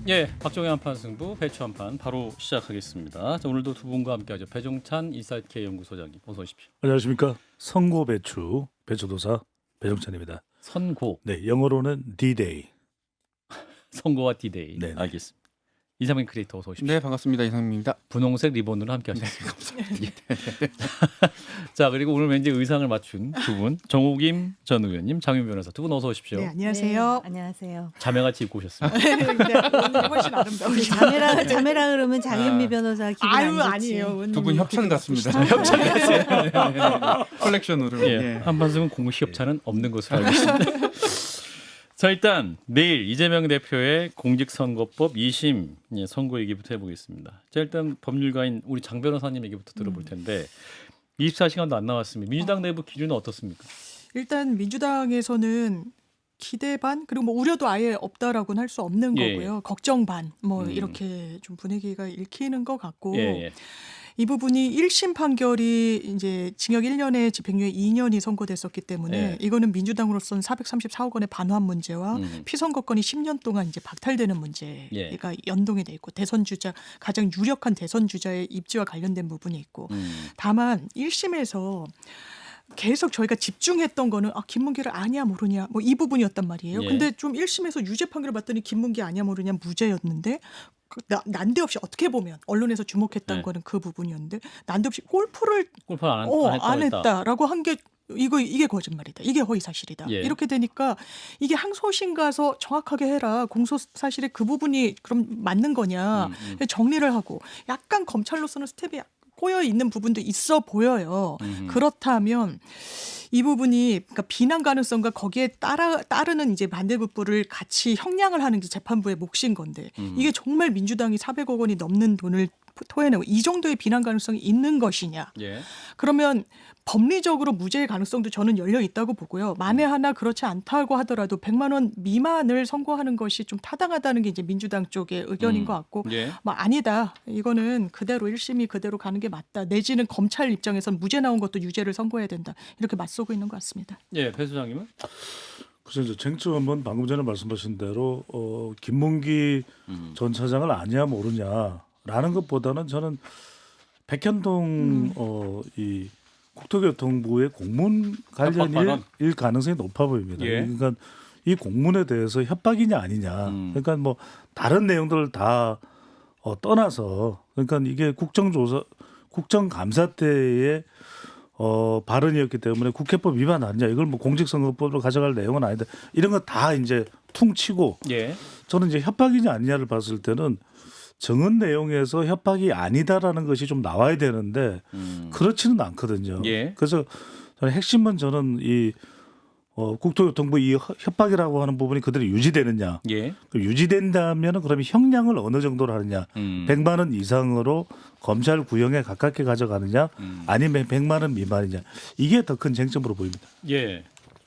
예, 박정희 한판 승부, 배추 한판 바로 시작하겠습니다. 자, 오늘도 두 분과 함께하죠. 배종찬 인사이트K 연구소장님, 어서 오십시오. 안녕하십니까. 선고 배추 배추도사 배종찬입니다. 선고, 네, 영어로는 D-Day. 선고와 디데이. 네, 네. 알겠습니다. 이상민 크리에이터 어서 오십시오. 네, 반갑습니다. 이상민입니다. 분홍색 리본으로 함께하셨습니다. 예. 자, 그리고 오늘 왠지 의상을 맞춘 두 분, 정우김 전 의원님, 장윤 변호사 두 분 어서 오십시오. 네, 안녕하세요. 네, 안녕하세요. 자매같이 입고 오셨습니다. 네, 오늘 훨씬 아름다우시죠. 자매라 그러면 장윤미 변호사 기분 아유, 안 좋지. 아니에요. 두 분 협찬 같습니다. 컬렉션으로. 예, 한판승은 공식 협찬은 없는 것으로 알고 있습니다. 자, 일단 내일 이재명 대표의 공직선거법 2심 선고 얘기부터 해보겠습니다. 자, 일단 법률가인 우리 장 변호사님 얘기부터 들어볼 텐데 24시간도 안 나왔습니다. 민주당 내부 기류는 어떻습니까? 일단 민주당에서는 기대 반 그리고 뭐 우려도 아예 없다라고는 할 수 없는 예, 거고요. 걱정 반 뭐 이렇게 좀 분위기가 읽히는 것 같고 예. 이 부분이 1심 판결이 이제 징역 1년에 집행유예 2년이 선고됐었기 때문에 예. 이거는 민주당으로서는 434억 원의 반환 문제와 피선거권이 10년 동안 이제 박탈되는 문제가 예. 연동이 돼 있고 대선 주자 가장 유력한 대선 주자의 입지와 관련된 부분이 있고 다만 1심에서 계속 저희가 집중했던 거는 김문기를 아냐 모르냐 뭐 이 부분이었단 말이에요. 예. 근데 좀 1심에서 유죄 판결을 봤더니 김문기 아냐 모르냐 무죄였는데 난데없이 어떻게 보면 언론에서 주목했던 네. 거는 그 부분이었는데 난데없이 골프를 골프 안 안 했다. 했다라고 한 게 이게 거짓말이다. 이게 허위 사실이다. 예. 이렇게 되니까 이게 항소심 가서 정확하게 해라. 공소 사실에 그 부분이 그럼 맞는 거냐 정리를 하고 약간 검찰로서는 스텝이 꼬여 있는 부분도 있어 보여요. 그렇다면 이 부분이 그러니까 비난 가능성과 거기에 따르는 이제 반대급부를 같이 형량을 하는 게 재판부의 몫인 건데 이게 정말 민주당이 400억 원이 넘는 돈을 토해내고 이 정도의 비난 가능성이 있는 것이냐? 예. 그러면 법리적으로 무죄의 가능성도 저는 열려 있다고 보고요. 만에 하나 그렇지 않다고 하더라도 100만 원 미만을 선고하는 것이 좀 타당하다는 게 이제 민주당 쪽의 의견인 것 같고 예. 뭐 아니다. 이거는 그대로 1심이 그대로 가는 게 맞다. 내지는 검찰 입장에서는 무죄 나온 것도 유죄를 선고해야 된다. 이렇게 맞서고 있는 것 같습니다. 예, 배 소장님은? 그래서 이제 쟁점은 방금 전에 말씀하신 대로 김문기 전 차장을 아냐 모르냐라는 것보다는 저는 백현동 이 국토교통부의 공문 관련일 가능성이 높아 보입니다. 예. 그러니까 이 공문에 대해서 협박이냐 아니냐. 그러니까 뭐 다른 내용들을 다 떠나서 그러니까 이게 국정감사 때의 발언이었기 때문에 국회법 위반 아니냐. 이걸 뭐 공직선거법으로 가져갈 내용은 아니다. 이런 거 다 이제 퉁치고 예. 저는 이제 협박이냐 아니냐를 봤을 때는 정은 내용에서 협박이 아니다라는 것이 좀 나와야 되는데 그렇지는 않거든요. 예. 그래서 저는 핵심은 저는 이 국토교통부 이 협박이라고 하는 부분이 그대로 유지되느냐. 예. 유지된다면 그러면 형량을 어느 정도로 하느냐. 100만 원 이상으로 검찰 구형에 가깝게 가져가느냐 아니면 100만 원 미만이냐. 이게 더 큰 쟁점으로 보입니다. 예.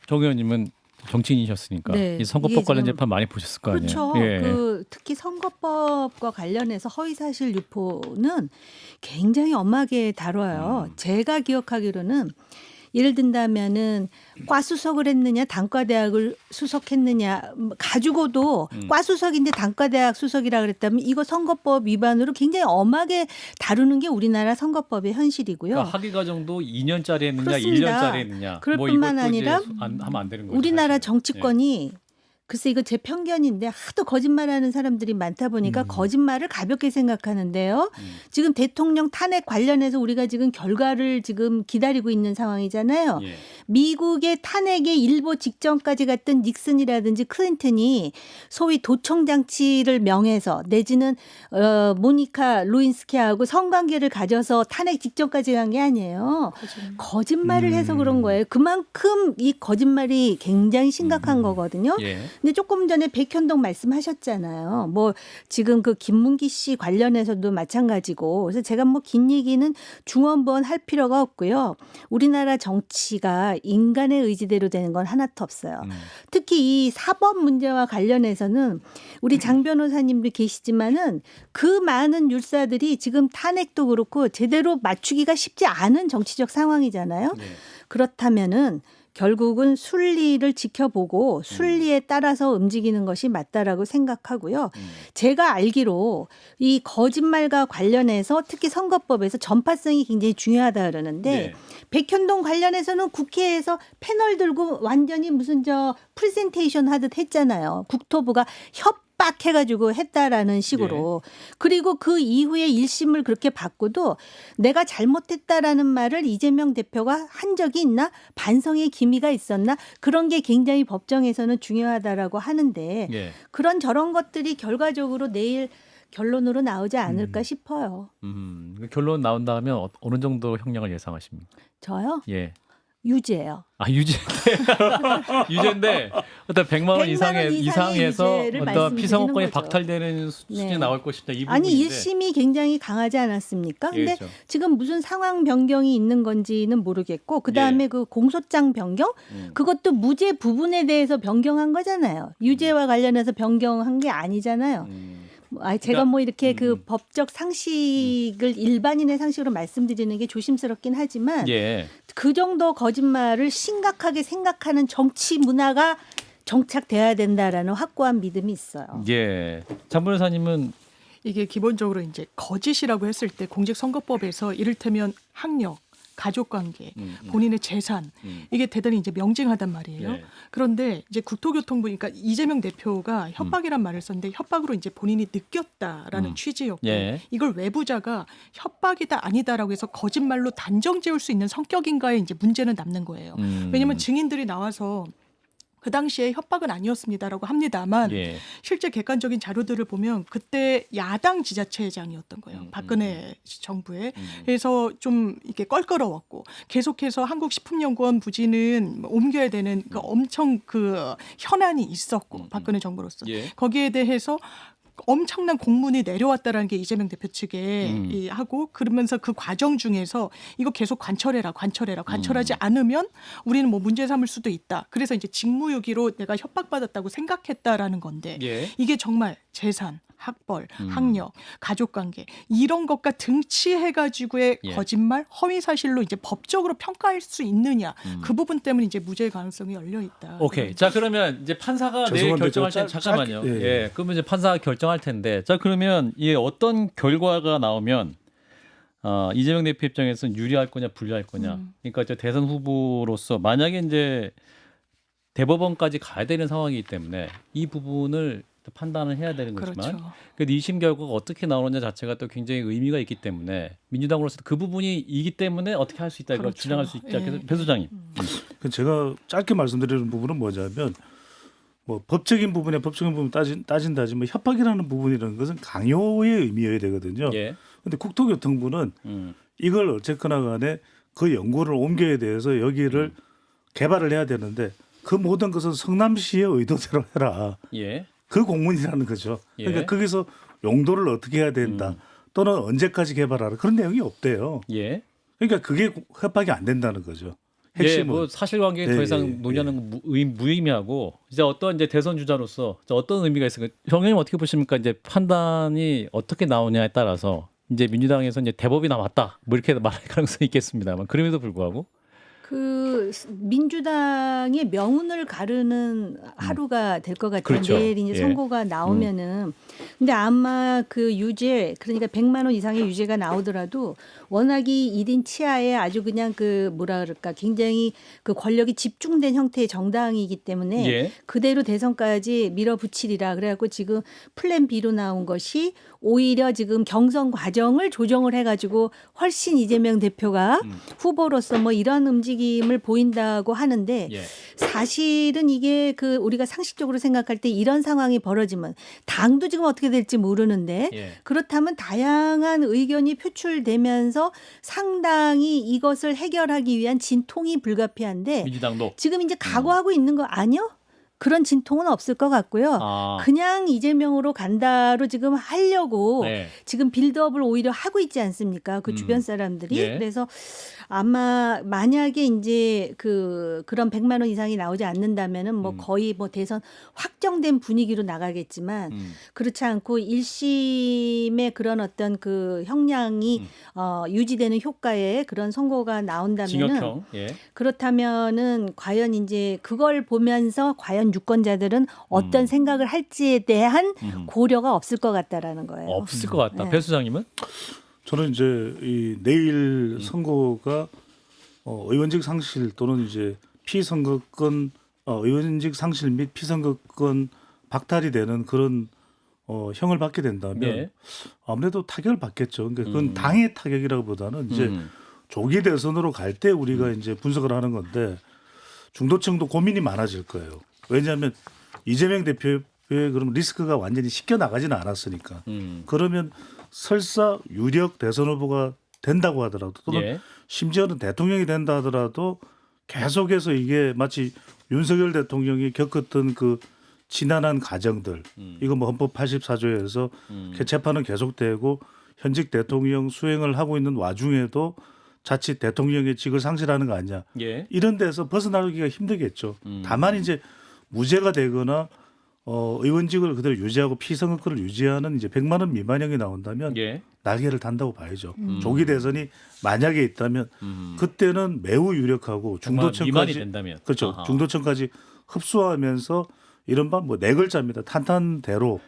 정 의원님은 정치인이셨으니까 네, 이 선거법 이게 관련 지금- 재판 많이 보셨을 거 아니에요. 그렇죠. 예. 특히 선거법과 관련해서 허위사실 유포는 굉장히 엄하게 다뤄요. 제가 기억하기로는 예를 든다면은 과 수석을 했느냐 단과대학을 수석했느냐 가지고도 과 수석인데 단과대학 수석이라 그랬다면 이거 선거법 위반으로 굉장히 엄하게 다루는 게 우리나라 선거법의 현실이고요. 그러니까 학위 과정도 2년짜리 했느냐, 그렇습니다. 1년짜리 했느냐. 그럴 뭐 뿐만 이것도 아니라 이제 하면 안 되는 거죠. 우리나라 사실은. 정치권이 글쎄 이거 제 편견인데 하도 거짓말하는 사람들이 많다 보니까 거짓말을 가볍게 생각하는데요. 지금 대통령 탄핵 관련해서 우리가 지금 결과를 지금 기다리고 있는 상황이잖아요. 예. 미국의 탄핵의 일보 직전까지 갔던 닉슨이라든지 클린턴이 소위 도청 장치를 명해서 내지는 모니카 루인스키하고 성관계를 가져서 탄핵 직전까지 간 게 아니에요. 거짓말을 해서 그런 거예요. 그만큼 이 거짓말이 굉장히 심각한 거거든요. 예. 근데 조금 전에 백현동 말씀하셨잖아요. 뭐 지금 그 김문기 씨 관련해서도 마찬가지고 그래서 제가 뭐 긴 얘기는 중원부원 할 필요가 없고요. 우리나라 정치가 인간의 의지대로 되는 건 하나도 없어요. 특히 이 사법 문제와 관련해서는 우리 장 변호사님도 계시지만은 그 많은 율사들이 지금 탄핵도 그렇고 제대로 맞추기가 쉽지 않은 정치적 상황이잖아요. 네. 그렇다면은 결국은 순리를 지켜보고 순리에 따라서 움직이는 것이 맞다라고 생각하고요. 제가 알기로 이 거짓말과 관련해서 특히 선거법에서 전파성이 굉장히 중요하다 그러는데 네. 백현동 관련해서는 국회에서 패널 들고 완전히 무슨 프레젠테이션 하듯 했잖아요. 국토부가 협박해가지고 했다라는 식으로. 그리고 그 이후에 1심을 그렇게 받고도 내가 잘못했다라는 말을 이재명 대표가 한 적이 있나? 반성의 기미가 있었나? 그런 게 굉장히 법정에서는 중요하다라고 하는데 예. 그런 저런 것들이 결과적으로 내일 결론으로 나오지 않을까 싶어요. 결론 나온다면 어느 정도 형량을 예상하십니까? 저요? 예. 유죄예요. 아 유죄인데 어떤 100만 원 100만 원 이상의 이상의 이상에서 유죄를 어떤 말씀드리는 피선거권이 거죠. 박탈되는 수준이 네. 나올 것이다. 이 아니 부분인데. 1심이 굉장히 강하지 않았습니까? 근데 그렇죠. 지금 무슨 상황 변경이 있는 건지는 모르겠고 그다음에 예. 그 공소장 변경 그것도 무죄 부분에 대해서 변경한 거잖아요. 유죄와 관련해서 변경한 게 아니잖아요. 제가 뭐 이렇게 그 법적 상식을 일반인의 상식으로 말씀드리는 게 조심스럽긴 하지만 예. 그 정도 거짓말을 심각하게 생각하는 정치 문화가 정착돼야 된다라는 확고한 믿음이 있어요. 예. 장 변호사님은 이게 기본적으로 이제 거짓이라고 했을 때 공직선거법에서 이를테면 학력, 가족관계, 본인의 재산 이게 대단히 이제 명징하단 말이에요. 예. 그런데 이제 국토교통부 그러니까 이재명 대표가 협박이란 말을 썼는데 협박으로 이제 본인이 느꼈다라는 취지였고 예. 이걸 외부자가 협박이다 아니다라고 해서 거짓말로 단정 지을 수 있는 성격인가에 이제 문제는 남는 거예요. 왜냐하면 증인들이 나와서 그 당시에 협박은 아니었습니다라고 합니다만 예. 실제 객관적인 자료들을 보면 그때 야당 지자체장이었던 거예요. 박근혜 정부에. 그래서 좀 이게 껄끄러웠고 계속해서 한국식품연구원 부지는 옮겨야 되는 그 엄청 그 현안이 있었고 박근혜 정부로서 예. 거기에 대해서 엄청난 공문이 내려왔다라는 게 이재명 대표 측에 하고 그러면서 그 과정 중에서 이거 계속 관철하지 않으면 우리는 뭐 문제 삼을 수도 있다. 그래서 이제 직무유기로 내가 협박받았다고 생각했다라는 건데 예. 이게 정말 재산, 학벌, 학력, 가족관계 이런 것과 등치해가지고의 예. 거짓말, 허위사실로 이제 법적으로 평가할 수 있느냐 그 부분 때문에 이제 무죄 가능성이 열려 있다. 오케이. 자 그러면 이제 판사가 내일 죄송한데 결정할 저 때 잠깐만요. 짧게, 예. 예. 그러면 이제 판사가 결정할 텐데. 자 그러면 이 어떤 결과가 나오면 이재명 대표 입장에서는 유리할 거냐 불리할 거냐. 그러니까 이제 대선 후보로서 만약에 이제 대법원까지 가야 되는 상황이기 때문에 이 부분을 판단을 해야 되는 거지만 그렇죠. 그 2심 결과가 어떻게 나오느냐 자체가 또 굉장히 의미가 있기 때문에 민주당으로서 그 부분이기 때문에 어떻게 할 수 있다 이걸 그렇죠. 주장할 수 있다. 예. 그래서 배 소장님. 제가 짧게 말씀드리는 부분은 뭐냐면 뭐 법적인 부분 따진다지 뭐 협박이라는 부분이라는 것은 강요의 의미여야 되거든요. 예. 근데 국토교통부는 이걸 어쨌거나 간에 그 연구를 옮겨야 돼서 여기를 개발을 해야 되는데 그 모든 것은 성남시의 의도대로 해라. 예. 그 공문이라는 거죠. 그러니까 예. 거기서 용도를 어떻게 해야 된다. 또는 언제까지 개발하라. 그런 내용이 없대요. 예. 그러니까 그게 협박이 안 된다는 거죠. 예, 핵심은. 뭐 사실관계 더 예, 이상 예, 논의하는 거 무의미하고 이제 어떤 이제 대선 주자로서 어떤 의미가 있을까? 정의님 어떻게 보십니까? 이제 판단이 어떻게 나오냐에 따라서 이제 민주당에서 이제 대법이 나왔다 뭐 이렇게 말할 가능성이 있겠습니다만 그럼에도 불구하고 그 민주당의 명운을 가르는 하루가 될 것 같아요. 그렇죠. 내일 이제 예. 선고가 나오면은. 근데 아마 그 유죄 그러니까 100만 원 이상의 유죄가 나오더라도 워낙이 1인 치하에 아주 그냥 그 뭐라 그럴까 굉장히 그 권력이 집중된 형태의 정당이기 때문에 예. 그대로 대선까지 밀어붙이리라. 그래갖고 지금 플랜 B로 나온 것이 오히려 지금 경선 과정을 조정을 해가지고 훨씬 이재명 대표가 후보로서 뭐 이런 움직임을 보인다고 하는데 예. 사실은 이게 그 우리가 상식적으로 생각할 때 이런 상황이 벌어지면 당도 지금 어떻게 될지 모르는데 예. 그렇다면 다양한 의견이 표출되면서 상당히 이것을 해결하기 위한 진통이 불가피한데 민주당도 지금 이제 각오하고 있는 거 아니요? 그런 진통은 없을 것 같고요. 아, 그냥 이재명으로 간다로 지금 하려고 네. 지금 빌드업을 오히려 하고 있지 않습니까? 그 주변 사람들이. 예. 그래서 아마 만약에 이제 그런 100만 원 이상이 나오지 않는다면은 뭐 거의 뭐 대선 확정된 분위기로 나가겠지만 그렇지 않고 1심의 그런 어떤 그 형량이 유지되는 효과의 그런 선고가 나온다면은 징역형. 예. 그렇다면은 과연 이제 그걸 보면서 과연 유권자들은 어떤 생각을 할지에 대한 고려가 없을 것 같다라는 거예요. 없을 것 같다. 네. 배 수장님은? 저는 이제 이 내일 선고가 의원직 상실 또는 이제 피선거권 의원직 상실 및 피선거권 박탈이 되는 그런 형을 받게 된다면 예. 아무래도 타격을 받겠죠. 그러니까 그건 당의 타격이라기보다는 이제 조기 대선으로 갈 때 우리가 이제 분석을 하는 건데 중도층도 고민이 많아질 거예요. 왜냐하면 이재명 대표의 그럼 리스크가 완전히 씻겨 나가지는 않았으니까. 그러면 설사 유력 대선 후보가 된다고 하더라도 또는 예. 심지어는 대통령이 된다 하더라도 계속해서 이게 마치 윤석열 대통령이 겪었던 그 지난한 과정들 이거 뭐 헌법 84조에서 재판은 계속되고 현직 대통령 수행을 하고 있는 와중에도 자칫 대통령의 직을 상실하는 거 아니냐 예. 이런 데서 벗어나기가 힘들겠죠. 다만 이제 무죄가 되거나 의원직을 그대로 유지하고 피선거권을 유지하는 이제 100만 원 미만형이 나온다면 예. 날개를 단다고 봐야죠. 조기 대선이 만약에 있다면 그때는 매우 유력하고 미만이 중도층까지 된다면. 그렇죠. 아하. 중도층까지 흡수하면서 이른바 뭐 네 글자입니다. 탄탄대로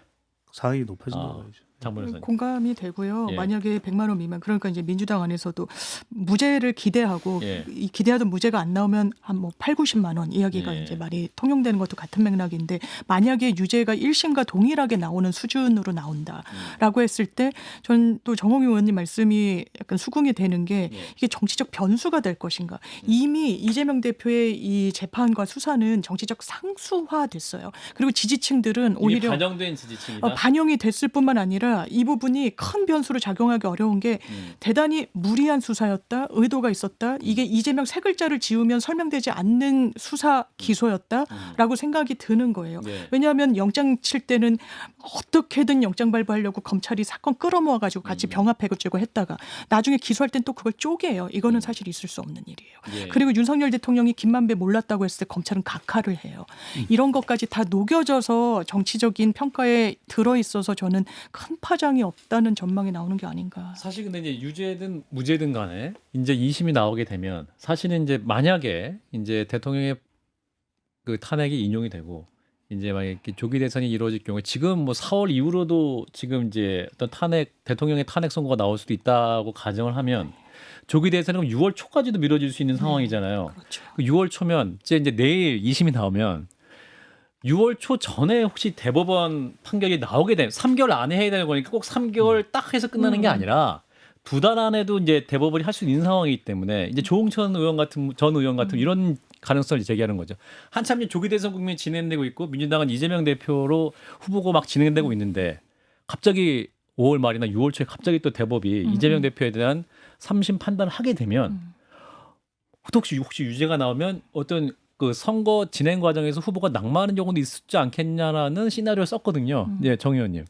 상황이 높아진다고 봐야죠. 장본에서. 공감이 되고요. 예. 만약에 100만 원 미만 그러니까 이제 민주당 안에서도 무죄를 기대하고 예. 이 기대하던 무죄가 안 나오면 한 뭐 8, 90만 원 이야기가 예. 이제 말이 통용되는 것도 같은 맥락인데 만약에 유죄가 1심과 동일하게 나오는 수준으로 나온다라고 했을 때 전 또 정홍희 의원님 말씀이 약간 수긍이 되는 게 예. 이게 정치적 변수가 될 것인가. 이미 이재명 대표의 이 재판과 수사는 정치적 상수화됐어요. 그리고 지지층들은 이미 오히려 반영된 지지층이다. 반영이 됐을 뿐만 아니라 이 부분이 큰 변수로 작용하기 어려운 게 대단히 무리한 수사였다. 의도가 있었다. 이게 이재명 세 글자를 지우면 설명되지 않는 수사 기소였다라고 생각이 드는 거예요. 네. 왜냐하면 영장 칠 때는 어떻게든 영장 발부하려고 검찰이 사건 끌어모아가지고 같이 병합해가지고 했다가 나중에 기소할 땐 또 그걸 쪼개요. 이거는 사실 있을 수 없는 일이에요. 예. 그리고 윤석열 대통령이 김만배 몰랐다고 했을 때 검찰은 각하를 해요. 이런 것까지 다 녹여져서 정치적인 평가에 들어있어서 저는 큰 파장이 없다는 전망이 나오는 게 아닌가. 사실 근데 이제 유죄든 무죄든 간에 이제 2심이 나오게 되면 사실은 이제 만약에 이제 대통령의 그 탄핵이 인용이 되고 이제 막 이렇게 조기 대선이 이루어질 경우에 지금 뭐 4월 이후로도 지금 이제 어떤 대통령의 탄핵 선고가 나올 수도 있다고 가정을 하면 조기 대선은 6월 초까지도 미뤄질 수 있는 상황이잖아요. 그렇죠. 6월 초면 이제 내일 2심이 나오면 6월 초 전에 혹시 대법원 판결이 나오게 되면 3개월 안에 해야 되는 거니까 꼭 3개월 딱 해서 끝나는 게 아니라 2달 안에도 이제 대법원이 할 수 있는 상황이기 때문에 이제 조홍천 의원 같은 전 의원 같은 이런 가능성을 제기하는 거죠. 한참 이제 조기 대선 국면이 진행되고 있고 민주당은 이재명 대표로 후보고 막 진행되고 있는데 갑자기 5월 말이나 6월 초에 갑자기 또 대법이 이재명 대표에 대한 3심 판단을 하게 되면 혹시 유죄가 나오면 어떤 그 선거 진행 과정에서 후보가 낙마하는 경우도 있지 않겠냐라는 시나리오를 썼거든요. 네, 정 의원님.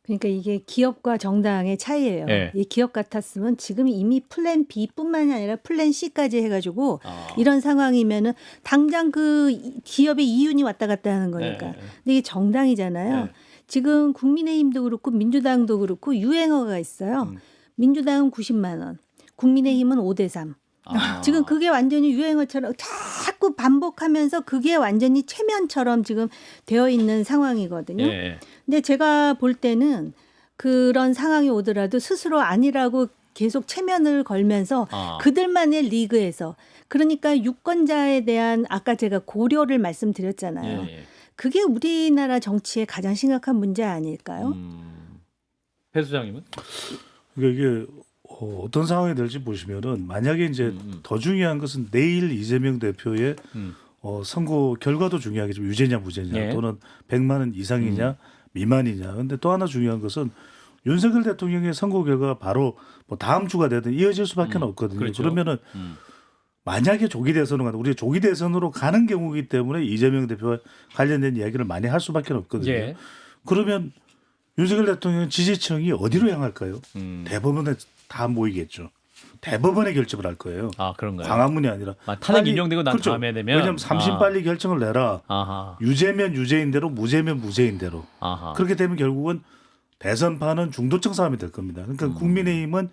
그러니까 이게 기업과 정당의 차이예요. 네. 이 기업 같았으면 지금 이미 플랜 B뿐만이 아니라 플랜 C까지 해가지고 아. 이런 상황이면은 당장 그 기업의 이윤이 왔다 갔다 하는 거니까. 네. 근데 이게 정당이잖아요. 네. 지금 국민의힘도 그렇고 민주당도 그렇고 유행어가 있어요. 민주당은 90만 원, 국민의힘은 5대3. 아. 지금 그게 완전히 유행어처럼 자꾸 반복하면서 그게 완전히 최면처럼 지금 되어 있는 상황이거든요. 예. 근데 제가 볼 때는 그런 상황이 오더라도 스스로 아니라고 계속 체면을 걸면서 아. 그들만의 리그에서 그러니까 유권자에 대한 아까 제가 고려를 말씀드렸잖아요. 예. 그게 우리나라 정치의 가장 심각한 문제 아닐까요? 배 수장님은? 그러니까 이게 어떤 상황이 될지 보시면은 만약에 이제 더 중요한 것은 내일 이재명 대표의 선거 결과도 중요하겠지만 유죄냐 무죄냐 예. 또는 100만 원 이상이냐 미만이냐. 근데 또 하나 중요한 것은 윤석열 대통령의 선거 결과가 바로 뭐 다음 주가 되든 이어질 수밖에 없거든요. 그렇죠. 그러면은 만약에 조기 대선으로 가는 우리 조기 대선으로 가는 경우이기 때문에 이재명 대표와 관련된 이야기를 많이 할 수밖에 없거든요. 예. 그러면 윤석열 대통령 지지층이 어디로 향할까요? 음. 대법원에 다 모이겠죠. 대법원에 결정을 할 거예요. 아 그런가요? 광화문이 아니라 탄핵 빨리- 인용되고 난 그렇죠. 다음에 되면 왜냐하면 3심 빨리 결정을 내라. 아하. 유죄면 유죄인 대로 무죄면 무죄인 대로. 아하. 그렇게 되면 결국은 대선판은 중도층 싸움이 될 겁니다. 그러니까 국민의힘은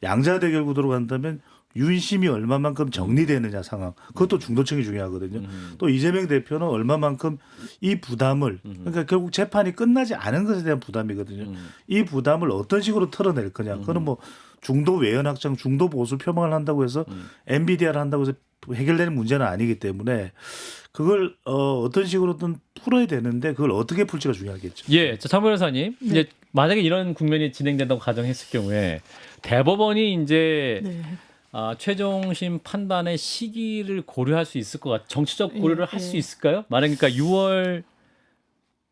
양자 대결 구도로 간다면 윤심이 얼마만큼 정리되느냐 상황. 그것도 중도층이 중요하거든요. 또 이재명 대표는 얼마만큼 이 부담을 그러니까 결국 재판이 끝나지 않은 것에 대한 부담이거든요. 이 부담을 어떤 식으로 털어낼 거냐. 그거는 뭐 중도 외연 확장, 중도 보수 표방을 한다고 해서 MBDR을 한다고 해서 해결되는 문제는 아니기 때문에 그걸 어떤 식으로든 풀어야 되는데 그걸 어떻게 풀지가 중요하겠죠. 예, 장 변호사님, 네. 이제 만약에 이런 국면이 진행된다고 가정했을 경우에 대법원이 이제 네. 최종심 판단의 시기를 고려할 수 있을 것 같. 정치적 고려를 예, 할 수 예. 있을까요? 만약 그러니까 6월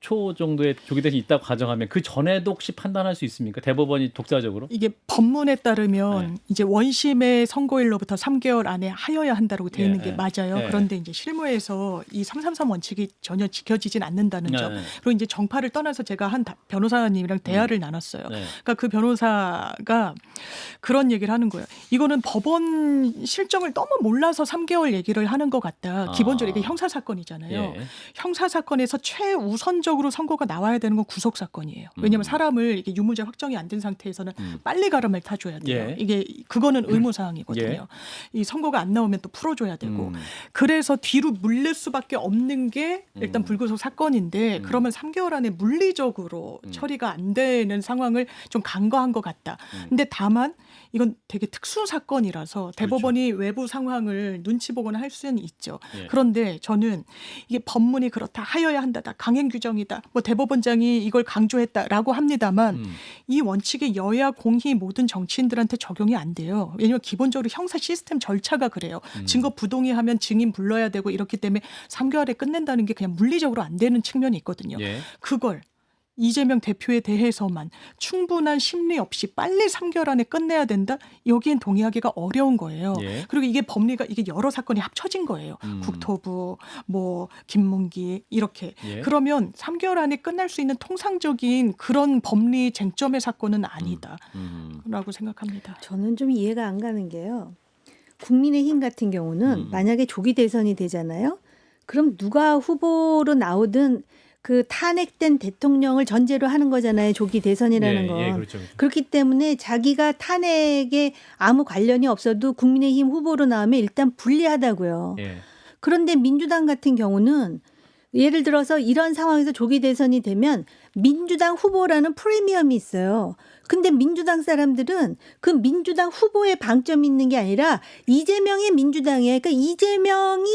초 정도에 조기 대선이 있다고 가정하면 그 전에도 혹시 판단할 수 있습니까? 대법원이 독자적으로? 이게 법문에 따르면 네. 이제 원심의 선고일로부터 3개월 안에 하여야 한다고 되어 있는 예, 게 예. 맞아요. 예. 그런데 이제 실무에서 이 333 원칙이 전혀 지켜지진 않는다는 네, 점. 네. 그리고 이제 정파를 떠나서 제가 한 변호사님이랑 대화를 나눴어요. 네. 그러니까 그 변호사가 그런 얘기를 하는 거예요. 이거는 법원 실정을 너무 몰라서 3개월 얘기를 하는 것 같다. 기본적으로 이게 형사 사건이잖아요. 예. 형사 사건에서 최우선적으로 선고가 나와야 되는 건 구속 사건이에요. 왜냐하면 사람을 이게 유무죄 확정이 안 된 상태에서는 빨리 가름을 타줘야 돼요. 예. 이게 그거는 의무 사항이거든요. 이 선고가 안 나오면 또 풀어줘야 되고. 그래서 뒤로 물릴 수밖에 없는 게 일단 불구속 사건인데 그러면 3개월 안에 물리적으로 처리가 안 되는 상황을 좀 간과한 것 같다. 근데 다만 이건 되게 특수 사건이라서 대법원이 외부 상황을 눈치 보거나 할 수는 있죠. 예. 그런데 저는 이게 법문이 그렇다, 하여야 한다다, 강행 규정이다, 뭐 대법원장이 이걸 강조했다라고 합니다만 이 원칙이 여야 공히 모든 정치인들한테 적용이 안 돼요. 왜냐하면 기본적으로 형사 시스템 절차가 그래요. 증거 부동의하면 증인 불러야 되고 이렇기 때문에 3개월에 끝낸다는 게 그냥 물리적으로 안 되는 측면이 있거든요. 예. 그걸 이재명 대표에 대해서만 충분한 심리 없이 빨리 3개월 안에 끝내야 된다? 여기엔 동의하기가 어려운 거예요. 예. 그리고 이게 법리가 이게 여러 사건이 합쳐진 거예요. 국토부, 뭐 김문기 이렇게. 예. 그러면 3개월 안에 끝날 수 있는 통상적인 그런 법리 쟁점의 사건은 아니다라고 생각합니다. 저는 좀 이해가 안 가는 게요. 국민의힘 같은 경우는 만약에 조기 대선이 되잖아요. 그럼 누가 후보로 나오든 그 탄핵된 대통령을 전제로 하는 거잖아요. 조기 대선이라는 예, 건. 예, 그렇죠. 그렇기 때문에 자기가 탄핵에 아무 관련이 없어도 국민의힘 후보로 나오면 일단 불리하다고요. 예. 그런데 민주당 같은 경우는 예를 들어서 이런 상황에서 조기 대선이 되면 민주당 후보라는 프리미엄이 있어요. 근데 민주당 사람들은 그 민주당 후보에 방점이 있는 게 아니라 이재명의 민주당이에요. 그러니까 이재명이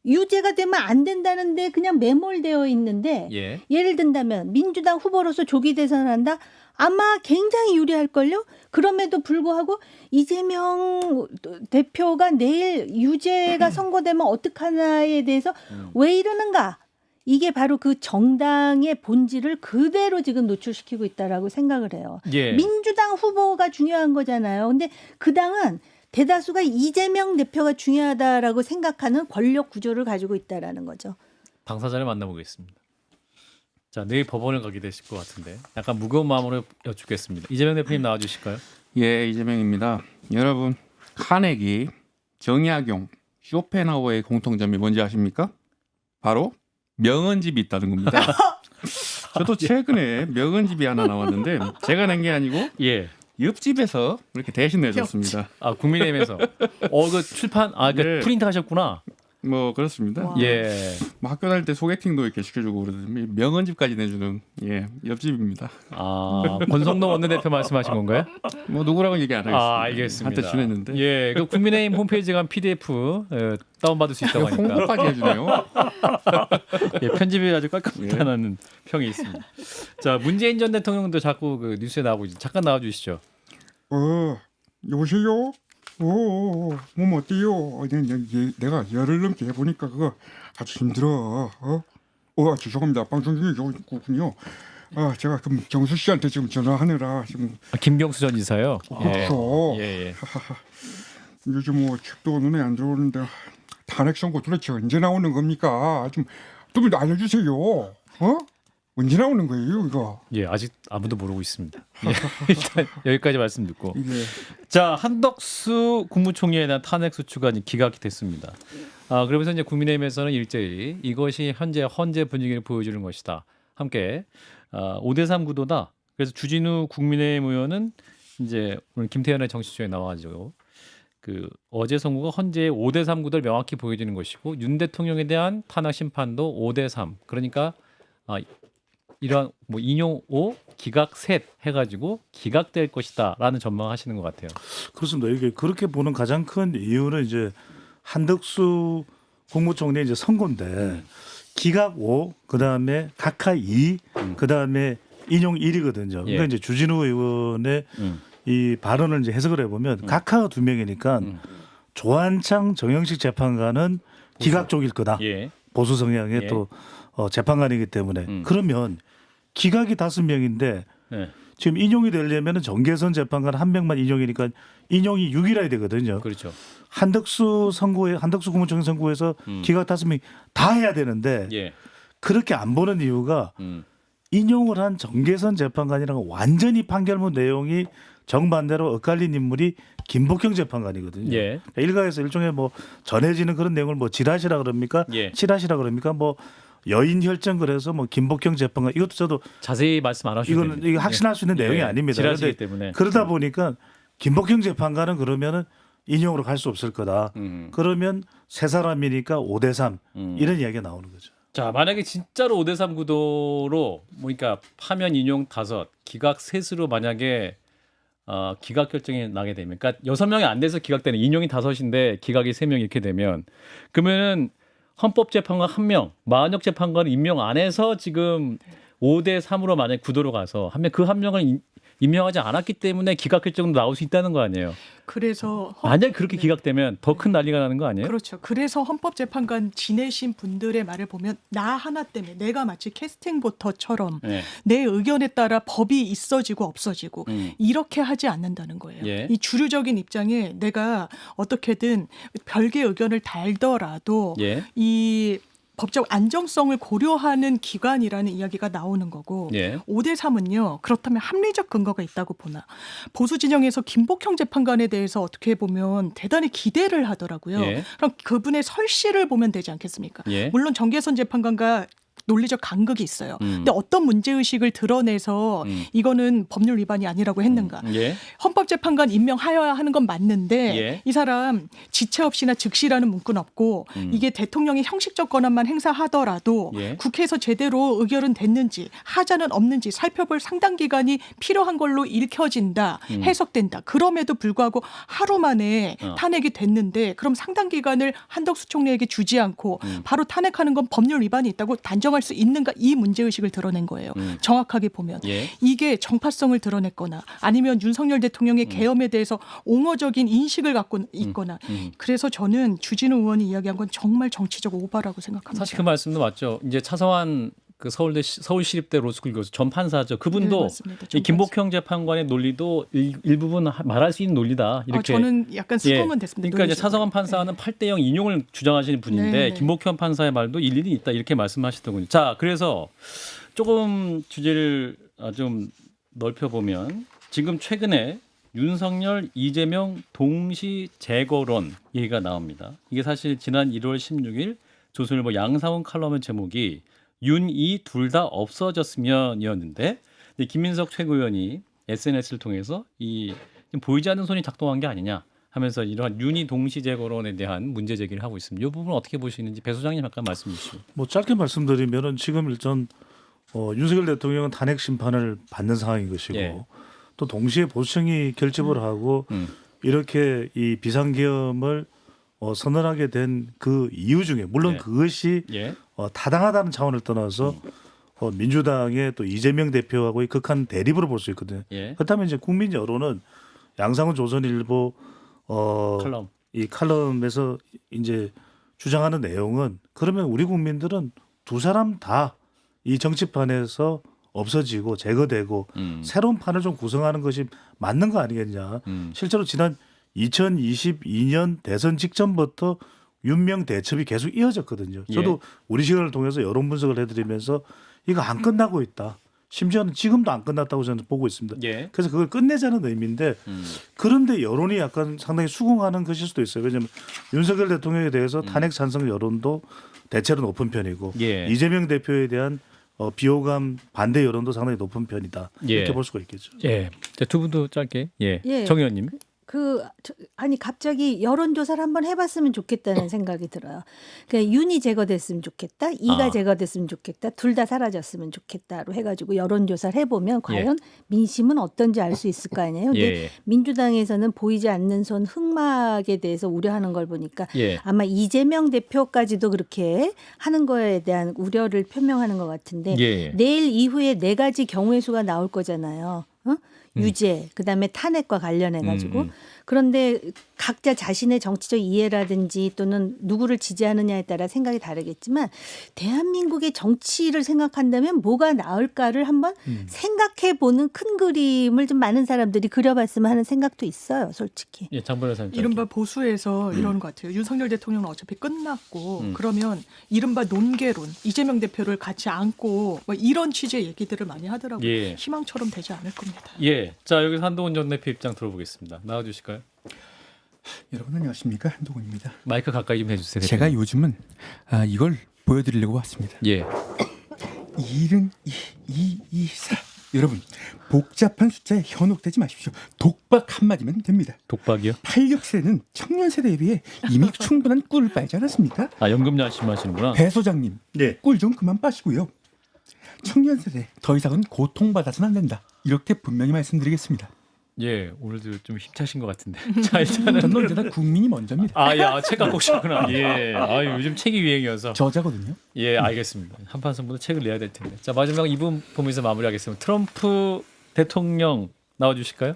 유죄가 되면 안 된다는데 그냥 매몰되어 있는데 예. 예를 든다면 민주당 후보로서 조기 대선을 한다? 아마 굉장히 유리할걸요? 그럼에도 불구하고 이재명 대표가 내일 유죄가 선고되면 어떡하나에 대해서 왜 이러는가? 이게 바로 그 정당의 본질을 그대로 지금 노출시키고 있다라고 생각을 해요. 예. 민주당 후보가 중요한 거잖아요. 근데 그 당은 대다수가 이재명 대표가 중요하다라고 생각하는 권력 구조를 가지고 있다라는 거죠. 당사자를 만나보겠습니다. 자, 내일 법원을 가게 되실 것 같은데 약간 무거운 마음으로 여쭙겠습니다. 이재명 대표님 나와주실까요? 예, 이재명입니다. 여러분, 카네기, 정약용, 쇼펜하우어의 공통점이 뭔지 아십니까? 바로 명언집이 있다는 겁니다. 저도 최근에 명언집이 하나 나왔는데 제가 낸 게 아니고 예. 옆집에서 이렇게 대신 내줬습니다. 국민의힘에서. 그 출판, 그 네. 프린트 하셨구나. 뭐 그렇습니다. 와. 예. 뭐 학교 다닐 때 소개팅도 이렇게 시켜주고 그러더니 명언집까지 내주는 옆집입니다. 권성동 원내대표 말씀하신 건가요? 뭐 누구라고 얘기 안 하겠습니다. 알겠습니다. 한때 지냈는데. 예, 그 국민의힘 홈페이지에 가면 PDF 다운받을 수 있다고 하니까. 홍보까지 해주네요. 예, 편집이 아주 깔끔하다는 평이 있습니다. 자, 문재인 전 대통령도 자꾸 그 뉴스에 나오고 있죠. 잠깐 나와주시죠. 여보세요? 몸 어때요? 내가 열흘 넘게 해보니까 그거 아주 힘들어. 죄송합니다. 방송 중에 그렇군요. 제가 그럼 경수 씨한테 지금 전화하느라 지금 김경수 전 이사요. 그렇죠. 예. 요즘 뭐 책도 눈에 안 들어오는데 탄핵 선고 도대체 언제 나오는 겁니까? 좀 알려주세요. 언제 나오는 거예요, 이거? 예, 아직 아무도 모르고 있습니다. 예, 일단 여기까지 말씀 듣고. 이게 자, 한덕수 국무총리에 대한 탄핵 소추가 기각이 됐습니다. 그러면서 이제 국민의힘에서는 일제히 이것이 현재 헌재 분위기를 보여주는 것이다. 함께 5대3 구도다. 그래서 주진우 국민의힘 의원은 이제 오늘 김태현의 정치쇼에 나와가지고 그 어제 선고가 헌재의 5대3 구도를 명확히 보여주는 것이고 윤 대통령에 대한 탄핵 심판도 5대3. 그러니까 이러한 뭐 인용 5, 기각 셋 해가지고 기각될 것이다라는 전망하시는 것 같아요. 그렇습니다. 이게 그렇게 보는 가장 큰 이유는 이제 한덕수 국무총리의 이제 선고인데 기각 5, 그다음에 각하 2, 그다음에 인용 1이거든요. 그러니까 예. 이제 주진우 의원의 이 발언을 이제 해석을 해보면 각하가 2명이니까 조한창 정영식 재판관은 기각 쪽일 거다. 예. 보수 성향의 예. 또 재판관이기 때문에 그러면 기각이 5명인데 예. 지금 인용이 되려면 정계선 재판관 1명만 인용이니까 인용이 6이라야 되거든요. 그렇죠. 한덕수 국무총리 선고에서 기각 5명 다 해야 되는데 예. 그렇게 안 보는 이유가 인용을 한 정계선 재판관이랑 완전히 판결문 내용이 정반대로 엇갈린 인물이 김복형 재판관이거든요. 예. 그러니까 일각에서 일종의 뭐 전해지는 그런 내용을 뭐 지라시라 그럽니까? 예. 치라시라 그럽니까? 뭐 여인 혈전 그래서 뭐 김복형 재판관 이것도 저도 자세히 말씀 안 하셔도 이거는 이거 확신할 수 있는 내용이 예. 아닙니다. 지라시기 그런데 때문에 그러다 보니까 김복형 재판관은 그러면은 인용으로 갈 수 없을 거다. 그러면 세 사람이니까 5대3 이런 이야기가 나오는 거죠. 자, 만약에 진짜로 5대3 구도로 그러니까 파면 인용 5, 기각 3으로 만약에 기각 결정이 나게 되면 그러니까 6명이 안 돼서 기각되는 인용이 5인데 기각이 3명 이렇게 되면 그러면은 헌법재판관 1명, 마은혁 재판관은 임명 안 해서 지금 5대3으로 만약 구도로 가서 그 한 명을 임명하지 않았기 때문에 기각 결정도 나올 수 있다는 거 아니에요. 그래서 만약에 그렇게 기각되면 더 큰 난리가 나는 거 아니에요? 그렇죠. 그래서 헌법재판관 지내신 분들의 말을 보면 나 하나 때문에 내가 마치 캐스팅 보터처럼 네. 내 의견에 따라 법이 있어지고 없어지고 이렇게 하지 않는다는 거예요. 예. 이 주류적인 입장에 내가 어떻게든 별개의 의견을 달더라도 예. 이 법적 안정성을 고려하는 기관이라는 이야기가 나오는 거고 예. 5대3은요. 그렇다면 합리적 근거가 있다고 보나. 보수 진영에서 김복형 재판관에 대해서 어떻게 보면 대단히 기대를 하더라고요. 예. 그럼 그분의 설씨를 보면 되지 않겠습니까? 예. 물론 정계선 재판관과 논리적 간극이 있어요. 근데 어떤 문제의식을 드러내서 이거는 법률 위반이 아니라고 했는가. 예. 헌법재판관 임명하여야 하는 건 맞는데 예. 이 사람 지체 없이나 즉시라는 문구는 없고 이게 대통령이 형식적 권한만 행사하더라도 예. 국회에서 제대로 의결은 됐는지 하자는 없는지 살펴볼 상당 기간이 필요한 걸로 읽혀진다. 해석된다. 그럼에도 불구하고 하루 만에 탄핵이 됐는데 그럼 상당 기간을 한덕수 총리에게 주지 않고 바로 탄핵하는 건 법률 위반이 있다고 단정할 수 있는가 이 문제의식을 드러낸 거예요. 정확하게 보면. 예. 이게 정파성을 드러냈거나 아니면 윤석열 대통령의 계엄에 대해서 옹호적인 인식을 갖고 있거나 그래서 저는 주진우 의원이 이야기한 건 정말 정치적 오바라고 생각합니다. 사실 그 말씀도 맞죠. 이제 차서환 그 서울시립대 로스쿨 교수 전 판사죠. 그분도 네, 맞습니다. 전 이 김복형 재판관의 논리도 일부분 말할 수 있는 논리다. 이렇게. 저는 약간 수긍은 됐습니다. 그러니까 이제 차서환 판사는 8대0 인용을 주장하시는 분인데 네, 네. 김복형 판사의 말도 일리는 있다 이렇게 말씀하시더군요. 자, 그래서 조금 주제를 좀 넓혀보면 지금 최근에 윤석열, 이재명 동시 재거론 얘기가 나옵니다. 이게 사실 지난 1월 16일 조선일보 양상훈 칼럼의 제목이 윤이 둘 다 없어졌으면이었는데 김민석 최고위원이 SNS를 통해서 이 보이지 않는 손이 작동한 게 아니냐 하면서 이러한 윤이 동시 재거론에 대한 문제 제기를 하고 있습니다. 이 부분 어떻게 보시는지 배 소장님 잠깐 말씀해 주시죠. 뭐 짧게 말씀드리면은 지금 일단 윤석열 대통령은 탄핵 심판을 받는 상황인 것이고 예. 또 동시에 보수청이 결집을 하고 이렇게 이 비상계엄을 선언하게 된 그 이유 중에 물론 예. 그것이 예. 타당하다는 차원을 떠나서 민주당의 또 이재명 대표하고의 극한 대립으로 볼 수 있거든요. 예. 그렇다면 이제 국민 여론은 양상훈 조선일보 칼럼. 이 칼럼에서 이제 주장하는 내용은 그러면 우리 국민들은 두 사람 다 이 정치판에서 없어지고 제거되고 새로운 판을 좀 구성하는 것이 맞는 거 아니겠냐. 실제로 지난 2022년 대선 직전부터 윤명 대첩이 계속 이어졌거든요. 저도 우리 시간을 통해서 여론 분석을 해드리면서 이거 안 끝나고 있다. 심지어는 지금도 안 끝났다고 저는 보고 있습니다. 예. 그래서 그걸 끝내자는 의미인데 그런데 여론이 약간 상당히 수긍하는 것일 수도 있어요. 왜냐하면 윤석열 대통령에 대해서 탄핵 찬성 여론도 대체로 높은 편이고 예. 이재명 대표에 대한 비호감 반대 여론도 상당히 높은 편이다. 예. 이렇게 볼 수가 있겠죠. 예. 자, 두 분도 짧게. 예. 예. 정 의원님. 아니 갑자기 여론조사를 한번 해봤으면 좋겠다는 생각이 들어요. 그러니까 윤이 제거됐으면 좋겠다, 이가 제거됐으면 좋겠다, 둘 다 사라졌으면 좋겠다로 해가지고 여론조사를 해보면 과연 민심은 어떤지 알 수 있을 거 아니에요. 근데 예. 민주당에서는 보이지 않는 손 흑막에 대해서 우려하는 걸 보니까 예. 아마 이재명 대표까지도 그렇게 하는 거에 대한 우려를 표명하는 것 같은데 예. 내일 이후에 4가지 경우의 수가 나올 거잖아요. 유죄, 그다음에 탄핵과 관련해 가지고 그런데 각자 자신의 정치적 이해라든지 또는 누구를 지지하느냐에 따라 생각이 다르겠지만 대한민국의 정치를 생각한다면 뭐가 나을까를 한번 생각해 보는 큰 그림을 좀 많은 사람들이 그려봤으면 하는 생각도 있어요, 솔직히. 예, 장 변호사님. 이른바 보수에서 이런 것 같아요. 윤석열 대통령은 어차피 끝났고 그러면 이른바 논개론 이재명 대표를 같이 안고 뭐 이런 취지의 얘기들을 많이 하더라고요. 예. 희망처럼 되지 않을 겁니다. 예. 자, 여기서 한동훈 전 대표 입장 들어보겠습니다. 나와 주실까요? 여러분 안녕하십니까, 한동훈입니다. 마이크 가까이 좀 해주세요. 제가 요즘은 이걸 보여드리려고 왔습니다. 예. 224. 여러분 복잡한 숫자에 현혹되지 마십시오. 독박 한마디면 됩니다. 독박이요? 86세는 청년 세대에 비해 이미 충분한 꿀을 빨지 않았습니까? 아, 연금 말씀하시는구나. 배 소장님, 네. 꿀 좀 그만 빠시고요. 청년 세대 더 이상은 고통받아서는 안 된다. 이렇게 분명히 말씀드리겠습니다. 예, 오늘도 좀 힘차신 것 같은데. 자, 일단은 저는 언제나 국민이 먼저입니다. 아, 야, 책 갖고 오셨구나. 예. 아, 요즘 책이 유행이어서. 저자거든요. 예, 알겠습니다. 한판 승부도 책을 내야 될 텐데. 자, 마지막 2분 보면서 마무리하겠습니다. 트럼프 대통령 나와 주실까요?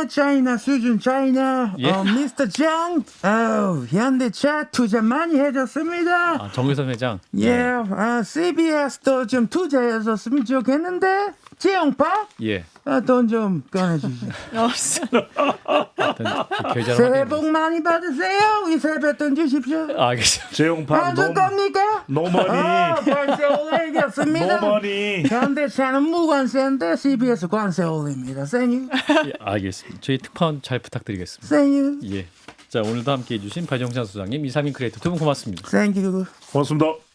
차이나 수준 차이나. 예? 미스터 장. 현대차 투자 많이 해줬습니다. 아, 정의선 회장. CBS도 좀 투자해줬으면 좋겠는데. 재용파 예. 돈 좀 꺼내주시죠. 일단 그 계좌를 새해 확인해 복 많이 받으세요. 이 세뱃돈 주십시오. 알겠습니다. 재용파 안 줄 겁니까? 노머니. 관세 올리겠습니다. 노머니. 현대차는 무관세인데 CBS 관세 올립니다. 생유. 예, 알겠습니다. 저희 특파원 잘 부탁드리겠습니다. 생유. 예. 자, 오늘도 함께해 주신 박영찬 소장님, 이상민 크리에이터 두 분 고맙습니다. 생유. 고맙습니다.